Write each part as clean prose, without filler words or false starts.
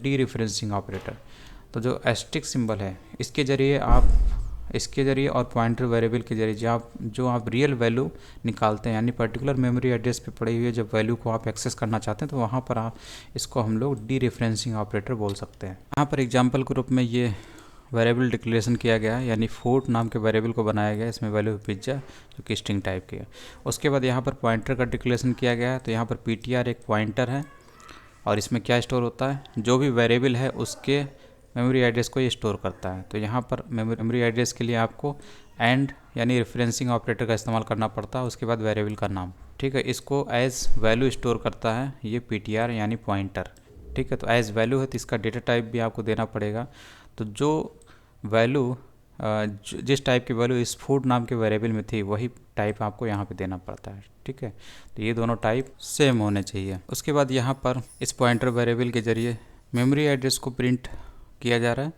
D referencing operator. तो जो asterisk symbol है इसके ज़रिए और पॉइंटर वेरिएबल के ज़रिए जो आप रियल वैल्यू निकालते हैं, यानी पर्टिकुलर मेमोरी एड्रेस पे पड़ी हुई जब वैल्यू को आप एक्सेस करना चाहते हैं तो वहाँ पर आप इसको हम लोग डी रेफरेंसिंग ऑपरेटर बोल सकते हैं। यहाँ पर एग्जांपल के रूप में ये वेरिएबल डिक्लेरेशन किया गया है, यानी फूड नाम के वेरिएबल को बनाया गया है। इसमें वैल्यू पिज्जा जो कि स्ट्रिंग टाइप की है। उसके बाद यहाँ पर पॉइंटर का डिक्लेरेशन किया गया है। तो यहाँ पर पीटीआर एक पॉइंटर है और इसमें क्या स्टोर होता है, जो भी वेरिएबल है उसके मेमोरी एड्रेस को ये स्टोर करता है। तो यहाँ पर मेमोरी एड्रेस के लिए आपको एंड यानी रेफरेंसिंग ऑपरेटर का इस्तेमाल करना पड़ता है। उसके बाद वेरिएबल का नाम, ठीक है, इसको एज वैल्यू स्टोर करता है ये पीटीआर यानी पॉइंटर, ठीक है। तो एज वैल्यू है तो इसका डेटा टाइप भी आपको देना पड़ेगा। तो जो वैल्यू जिस टाइप की वैल्यू इस फूड नाम के वेरिएबल में थी वही टाइप आपको यहाँ पे देना पड़ता है, ठीक है। तो ये दोनों टाइप सेम होने चाहिए। उसके बाद यहाँ पर इस पॉइंटर वेरिएबल के ज़रिए मेमोरी एड्रेस को प्रिंट किया जा रहा है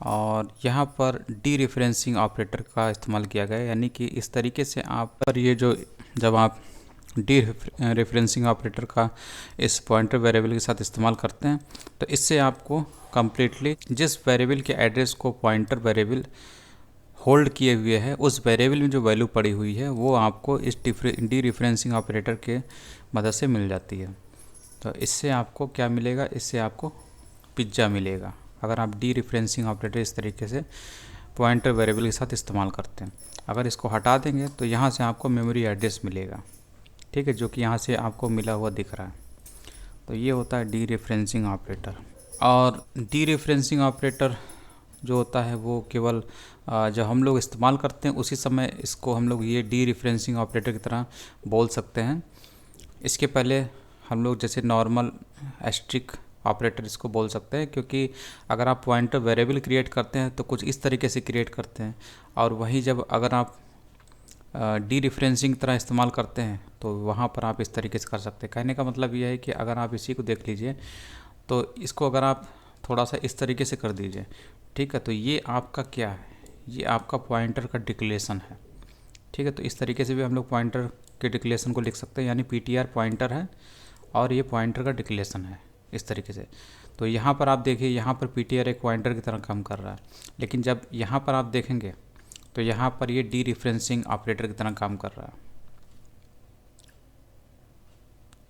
और यहाँ पर डी रेफरेंसिंग ऑपरेटर का इस्तेमाल किया गया है। यानी कि इस तरीके से आप पर ये जो जब आप डी रेफरेंसिंग ऑपरेटर का इस पॉइंटर वेरिएबल के साथ इस्तेमाल करते हैं तो इससे आपको कम्प्लीटली जिस वेरिएबल के एड्रेस को पॉइंटर वेरिएबल होल्ड किए हुए है उस वेरिएबल में जो वैल्यू पड़ी हुई है वो आपको इस डी रेफरेंसिंग ऑपरेटर के मदद से मिल जाती है। तो इससे आपको क्या मिलेगा, इससे आपको पिज्ज़ा मिलेगा अगर आप डी रेफरेंसिंग ऑपरेटर इस तरीके से पॉइंटर वेरिएबल के साथ इस्तेमाल करते हैं। अगर इसको हटा देंगे तो यहाँ से आपको मेमोरी एड्रेस मिलेगा, ठीक है, जो कि यहाँ से आपको मिला हुआ दिख रहा है। तो ये होता है डी रेफरेंसिंग ऑपरेटर। और डी रेफरेंसिंग ऑपरेटर जो होता है वो केवल जब हम लोग इस्तेमाल करते हैं उसी समय इसको हम लोग ये डी रेफरेंसिंग ऑपरेटर की तरह बोल सकते हैं। इसके पहले हम लोग जैसे नॉर्मल एस्ट्रिक ऑपरेटर इसको बोल सकते हैं, क्योंकि अगर आप पॉइंटर वेरिएबल क्रिएट करते हैं तो कुछ इस तरीके से क्रिएट करते हैं और वहीं जब अगर आप डी रेफरेंसिंग तरह इस्तेमाल करते हैं तो वहाँ पर आप इस तरीके से कर सकते हैं। कहने का मतलब यह है कि अगर आप इसी को देख लीजिए तो इसको अगर आप थोड़ा सा इस तरीके से कर दीजिए, ठीक है, तो ये आपका क्या है, ये आपका पॉइंटर का डिक्लेरेशन है, ठीक है। तो इस तरीके से भी हम लोग पॉइंटर के डिक्लेरेशन को लिख सकते हैं, यानी पीटीआर पॉइंटर है और ये पॉइंटर का डिक्लेरेशन है इस तरीके से। तो यहाँ पर आप देखिए, यहाँ पर पीटीआर एक पॉइंटर की तरह काम कर रहा है, लेकिन जब यहाँ पर आप देखेंगे तो यहाँ पर ये डी रेफरेंसिंग ऑपरेटर की तरह काम कर रहा है।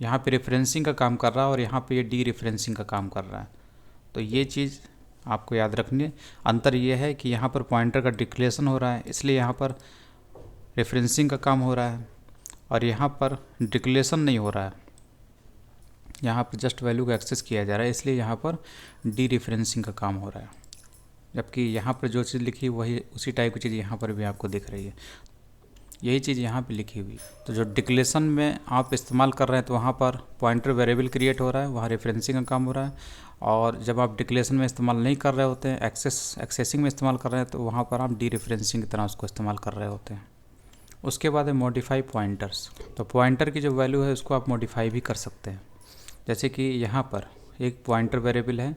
यहाँ पे रेफरेंसिंग का काम कर रहा है और यहाँ पे ये डी रेफरेंसिंग का काम कर रहा है। तो ये चीज़ आपको याद रखनी है। अंतर ये है कि यहाँ पर पॉइंटर का डिक्लेरेशन हो रहा है इसलिए यहाँ पर रेफरेंसिंग का काम हो रहा है और यहाँ पर डिक्लेरेशन नहीं हो रहा है, यहाँ पर जस्ट वैल्यू को एक्सेस किया जा रहा है इसलिए यहाँ पर डी रेफरेंसिंग का काम हो रहा है। जबकि यहाँ पर जो चीज़ लिखी वही उसी टाइप की चीज़ यहाँ पर भी आपको दिख रही है, यही चीज़ यहाँ पे लिखी हुई। तो जो डिक्लेरेशन में आप इस्तेमाल कर रहे हैं तो वहाँ पर पॉइंटर वेरिएबल क्रिएट हो रहा है, वहाँ रेफरेंसिंग का काम हो रहा है। और जब आप डिक्लेरेशन में इस्तेमाल नहीं कर रहे होते हैं, एक्सेसिंग में इस्तेमाल कर रहे हैं, तो वहाँ पर आप डी रेफरेंसिंग की तरह उसको इस्तेमाल कर रहे होते हैं। उसके बाद है मॉडिफाई पॉइंटर्स। तो पॉइंटर की जो वैल्यू है उसको आप मॉडिफाई भी कर सकते हैं। जैसे कि यहाँ पर एक पॉइंटर वेरिएबल है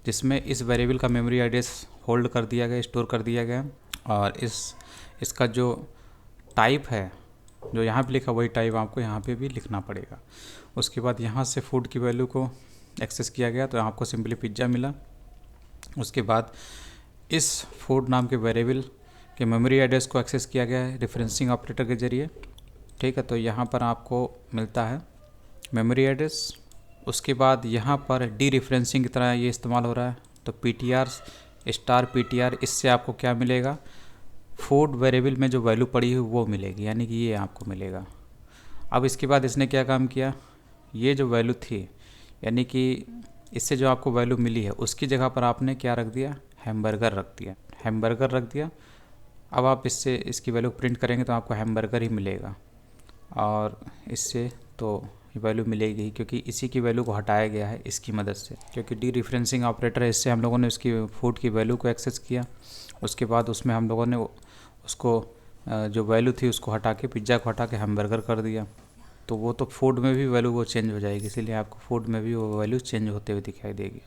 जिसमें इस वेरिएबल का मेमोरी एड्रेस होल्ड कर दिया गया, स्टोर कर दिया गया और इसका जो टाइप है जो यहाँ पे लिखा वही टाइप आपको यहाँ पे भी लिखना पड़ेगा। उसके बाद यहाँ से फूड की वैल्यू को एक्सेस किया गया तो आपको सिंपली पिज्ज़ा मिला। उसके बाद इस फूड नाम के वेरिएबल के मेमोरी एड्रेस को एक्सेस किया गया है रेफरेंसिंग ऑपरेटर के ज़रिए, ठीक है। तो यहाँ पर आपको मिलता है मेमोरी एड्रेस। उसके बाद यहाँ पर डी रेफरेंसिंग की तरह ये इस्तेमाल हो रहा है तो पीटीआर स्टार पीटीआर, इससे आपको क्या मिलेगा, फूड वेरिएबल में जो वैल्यू पड़ी है वो मिलेगी, यानी कि ये आपको मिलेगा। अब इसके बाद इसने क्या काम किया, ये जो वैल्यू थी यानी कि इससे जो आपको वैल्यू मिली है उसकी जगह पर आपने क्या रख दिया, हैमबर्गर रख दिया। अब आप इससे इसकी वैल्यू प्रिंट करेंगे तो आपको हैमबर्गर ही मिलेगा और इससे तो वैल्यू मिलेगी क्योंकि इसी की वैल्यू को हटाया गया है इसकी मदद से, क्योंकि डी रेफरेंसिंग ऑपरेटर है, इससे हम लोगों ने उसकी फूड की वैल्यू को एक्सेस किया। उसके बाद उसमें हम लोगों ने उसको जो वैल्यू थी उसको हटा के पिज्ज़ा को हटा के हैमबर्गर कर दिया, तो वो तो फूड में भी वैल्यू वो चेंज हो जाएगी, इसीलिए आपको फूड में भी वो वैल्यू चेंज होते हुए दिखाई देगी।